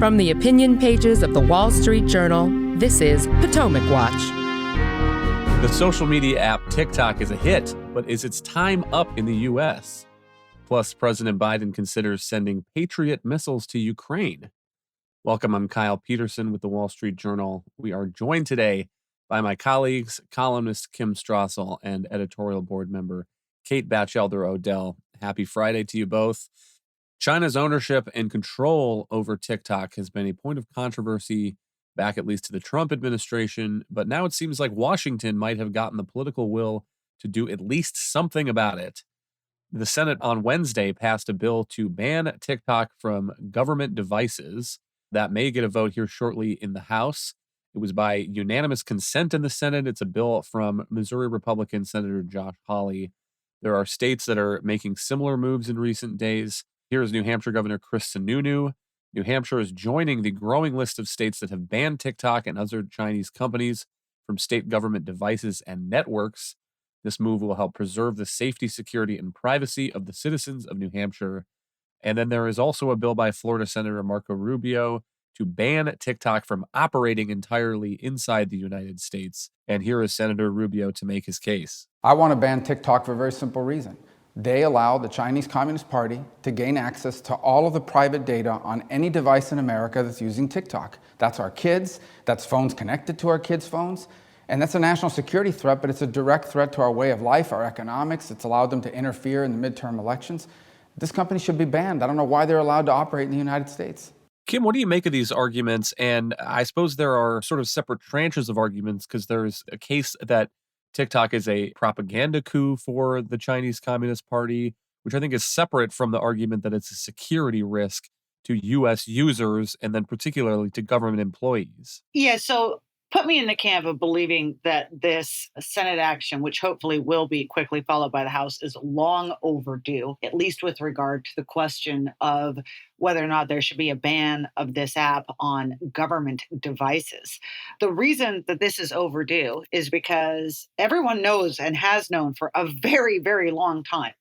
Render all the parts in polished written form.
From the opinion pages of the Wall Street Journal, this is Potomac Watch. The social media app TikTok is a hit, but is its time up in the U.S.? Plus, President Biden considers sending Patriot missiles to Ukraine. Welcome, I'm Kyle Peterson with the Wall Street Journal. We are joined today by my colleagues, columnist Kim Strassel and editorial board member Kate Batchelder-Odell. Happy Friday to you both. China's ownership and control over TikTok has been a point of controversy back at least to the Trump administration, but now it seems like Washington might have gotten the political will to do at least something about it. The Senate on Wednesday passed a bill to ban TikTok from government devices. That may get a vote here shortly in the House. It was by unanimous consent in the Senate. It's a bill from Missouri Republican Senator Josh Hawley. There are states that are making similar moves in recent days. Here's New Hampshire Governor Chris Sununu. New Hampshire is joining the growing list of states that have banned TikTok and other Chinese companies from state government devices and networks. This move will help preserve the safety, security, and privacy of the citizens of New Hampshire. And then there is also a bill by Florida Senator Marco Rubio to ban TikTok from operating entirely inside the United States. And here is Senator Rubio to make his case. I want to ban TikTok for a very simple reason. They allow the Chinese Communist Party to gain access to all of the private data on any device in America that's using TikTok. That's our kids, that's phones connected to our kids' phones, and that's a national security threat, but it's a direct threat to our way of life, our economics. It's allowed them to interfere in the midterm elections. This company should be banned. I don't know why they're allowed to operate in the United States. Kim, what do you make of these arguments? And I suppose there are sort of separate tranches of arguments because there's a case that TikTok is a propaganda coup for the Chinese Communist Party, which I think is separate from the argument that it's a security risk to U.S. users and then particularly to government employees. Yeah, so put me in the camp of believing that this Senate action, which hopefully will be quickly followed by the House, is long overdue, at least with regard to the question of whether or not there should be a ban of this app on government devices. The reason that this is overdue is because everyone knows and has known for a very, very long time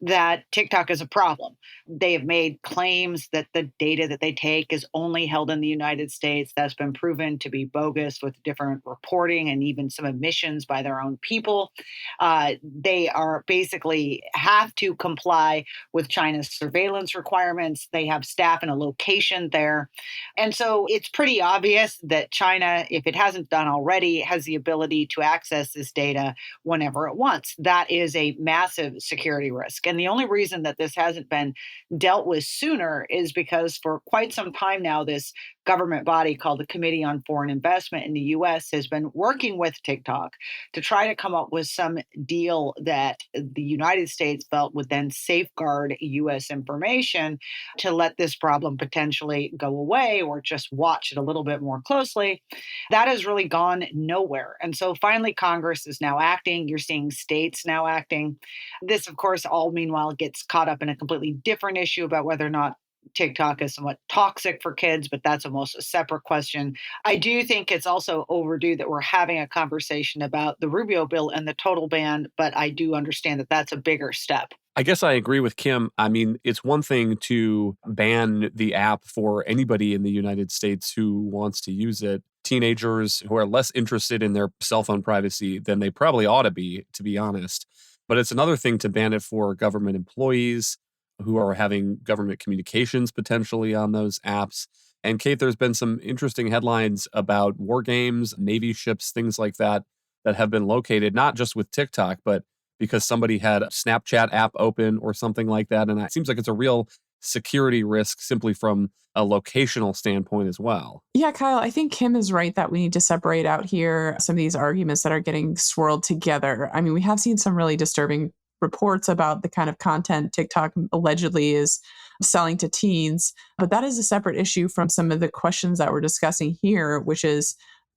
that TikTok is a problem. They have made claims that the data that they take is only held in the United States. That's been proven to be bogus with different reporting and even some admissions by their own people. They are basically have to comply with China's surveillance requirements. They have staff in a location there. And so it's pretty obvious that China, if it hasn't done already, has the ability to access this data whenever it wants. That is a massive security risk. And the only reason that this hasn't been dealt with sooner is because for quite some time now, this government body called the Committee on Foreign Investment in the U.S. has been working with TikTok to try to come up with some deal that the United States felt would then safeguard U.S. information to let this problem potentially go away or just watch it a little bit more closely. That has really gone nowhere. And so finally, Congress is now acting. You're seeing states now acting. This, of course, all meanwhile gets caught up in a completely different issue about whether or not TikTok is somewhat toxic for kids, but that's almost a separate question. I do think it's also overdue that we're having a conversation about the Rubio bill and the total ban, but I do understand that that's a bigger step. I guess I agree with Kim. I mean, it's one thing to ban the app for anybody in the United States who wants to use it. Teenagers who are less interested in their cell phone privacy than they probably ought to be honest. But it's another thing to ban it for government employees who are having government communications potentially on those apps. And Kate, there's been some interesting headlines about war games, Navy ships, things like that have been located, not just with TikTok, but because somebody had a Snapchat app open or something like that. And it seems like it's a real security risk simply from a locational standpoint as well. Yeah, Kyle, I think Kim is right that we need to separate out here some of these arguments that are getting swirled together. I mean, we have seen some really disturbing reports about the kind of content TikTok allegedly is selling to teens, but that is a separate issue from some of the questions that we're discussing here, which is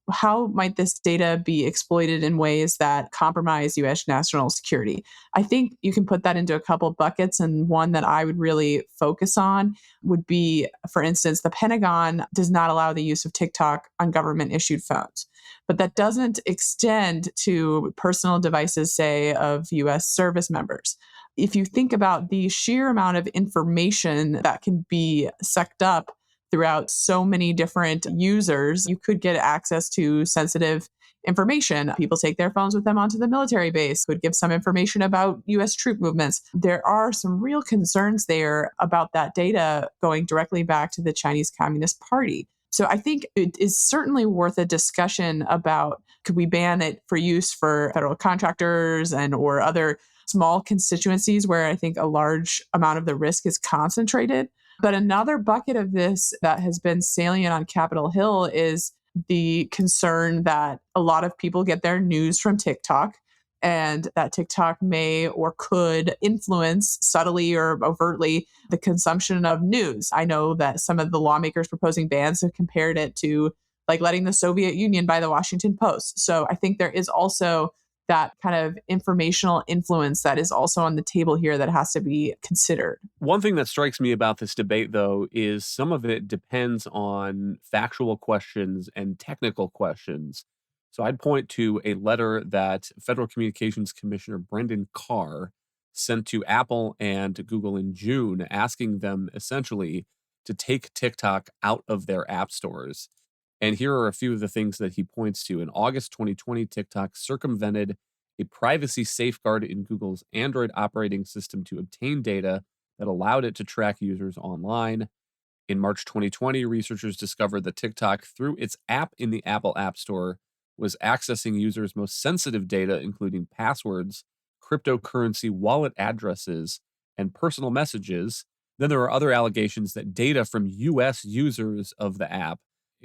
how might this data be exploited in ways that compromise U.S. national security? I think you can put that into a couple of buckets, and one that I would really focus on would be, for instance, the Pentagon does not allow the use of TikTok on government-issued phones. But that doesn't extend to personal devices, say, of U.S. service members. If you think about the sheer amount of information that can be sucked up throughout so many different users, you could get access to sensitive information. People take their phones with them onto the military base, could give some information about US troop movements. There are some real concerns there about that data going directly back to the Chinese Communist Party. So I think it is certainly worth a discussion about, could we ban it for use for federal contractors and or other small constituencies where I think a large amount of the risk is concentrated. But another bucket of this that has been salient on Capitol Hill is the concern that a lot of people get their news from TikTok, and that TikTok may or could influence subtly or overtly the consumption of news. I know that some of the lawmakers proposing bans have compared it to like letting the Soviet Union buy the Washington Post. So I think there is also that kind of informational influence that is also on the table here that has to be considered. One thing that strikes me about this debate, though, is some of it depends on factual questions and technical questions. So I'd point to a letter that Federal Communications Commissioner Brendan Carr sent to Apple and to Google in June, asking them essentially to take TikTok out of their app stores. And here are a few of the things that he points to. In August 2020, TikTok circumvented a privacy safeguard in Google's Android operating system to obtain data that allowed it to track users online. In March 2020, researchers discovered that TikTok, through its app in the Apple App Store, was accessing users' most sensitive data, including passwords, cryptocurrency wallet addresses, and personal messages. Then there are other allegations that data from US users of the app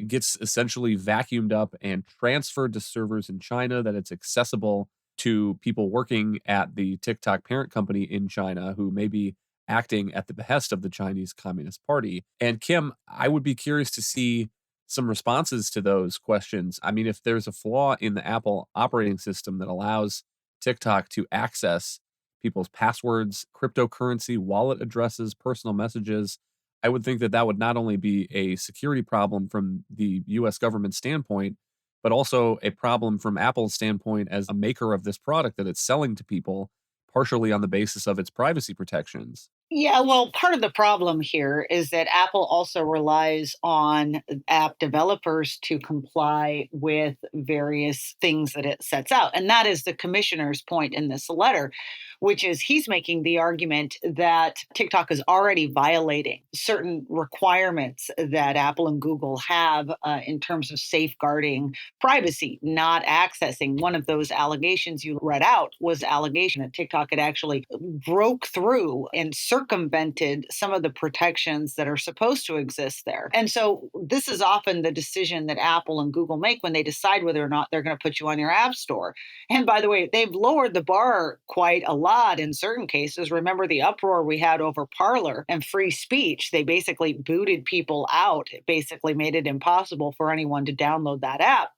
gets essentially vacuumed up and transferred to servers in China, that it's accessible to people working at the TikTok parent company in China who may be acting at the behest of the Chinese Communist Party. And Kim, I would be curious to see some responses to those questions. I mean, if there's a flaw in the Apple operating system that allows TikTok to access people's passwords, cryptocurrency, wallet addresses, personal messages, I would think that that would not only be a security problem from the US government standpoint, but also a problem from Apple's standpoint as a maker of this product that it's selling to people, partially on the basis of its privacy protections. Yeah, well, part of the problem here is that Apple also relies on app developers to comply with various things that it sets out. And that is the commissioner's point in this letter, which is he's making the argument that TikTok is already violating certain requirements that Apple and Google have in terms of safeguarding privacy, not accessing. One of those allegations you read out was the allegation that TikTok had actually broke through and circumvented some of the protections that are supposed to exist there. And so this is often the decision that Apple and Google make when they decide whether or not they're going to put you on your app store. And by the way, they've lowered the bar quite a lot in certain cases. Remember the uproar we had over Parler and free speech. They basically booted people out. It basically made it impossible for anyone to download that app.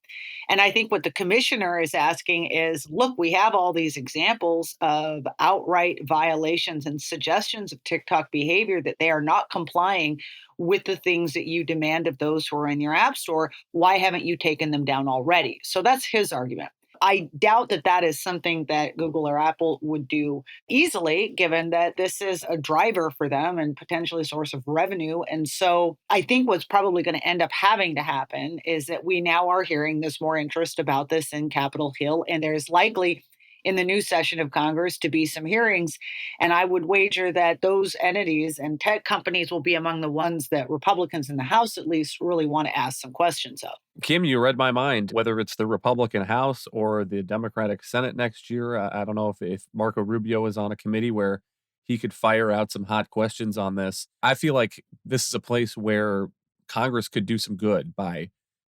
And I think what the commissioner is asking is, look, we have all these examples of outright violations and suggestions of TikTok behavior that they are not complying with the things that you demand of those who are in your app store. Why haven't you taken them down already? So that's his argument. I doubt that that is something that Google or Apple would do easily, given that this is a driver for them and potentially a source of revenue. And so I think what's probably going to end up having to happen is that we now are hearing there's more interest about this in Capitol Hill, and there's likely in the new session of Congress to be some hearings. And I would wager that those entities and tech companies will be among the ones that Republicans in the House, at least, really want to ask some questions of. Kim, you read my mind. Whether it's the Republican House or the Democratic Senate next year, I don't know if Marco Rubio is on a committee where he could fire out some hot questions on this. I feel like this is a place where Congress could do some good by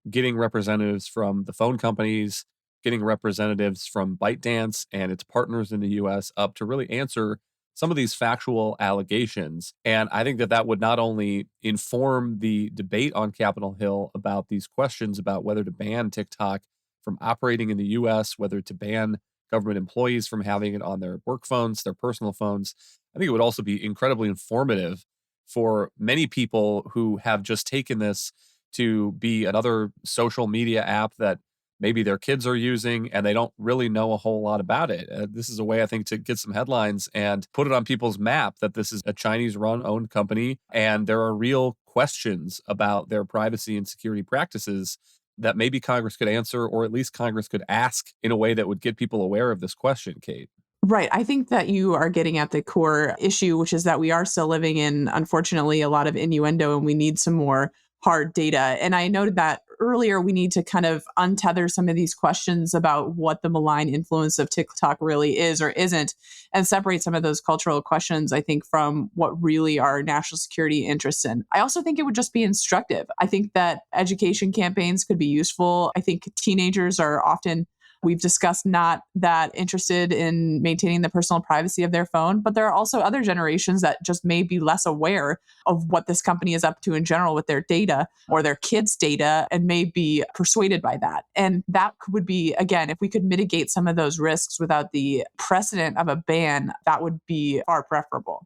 getting representatives from the phone companies, getting representatives from ByteDance and its partners in the U.S. up to really answer some of these factual allegations. And I think that that would not only inform the debate on Capitol Hill about these questions about whether to ban TikTok from operating in the U.S., whether to ban government employees from having it on their work phones, their personal phones. I think it would also be incredibly informative for many people who have just taken this to be another social media app that maybe their kids are using and they don't really know a whole lot about it. This is a way, I think, to get some headlines and put it on people's map that this is a Chinese-run owned company and there are real questions about their privacy and security practices that maybe Congress could answer, or at least Congress could ask in a way that would get people aware of this question, Kate? Right. I think that you are getting at the core issue, which is that we are still living in, unfortunately, a lot of innuendo, and we need some more hard data. And I noted that earlier, we need to kind of untether some of these questions about what the malign influence of TikTok really is or isn't, and separate some of those cultural questions, I think, from what really are national security interests in. I also think it would just be instructive. I think that education campaigns could be useful. I think teenagers are often, we've discussed, not that interested in maintaining the personal privacy of their phone, but there are also other generations that just may be less aware of what this company is up to in general with their data or their kids' data, and may be persuaded by that. And that would be, again, if we could mitigate some of those risks without the precedent of a ban, that would be far preferable.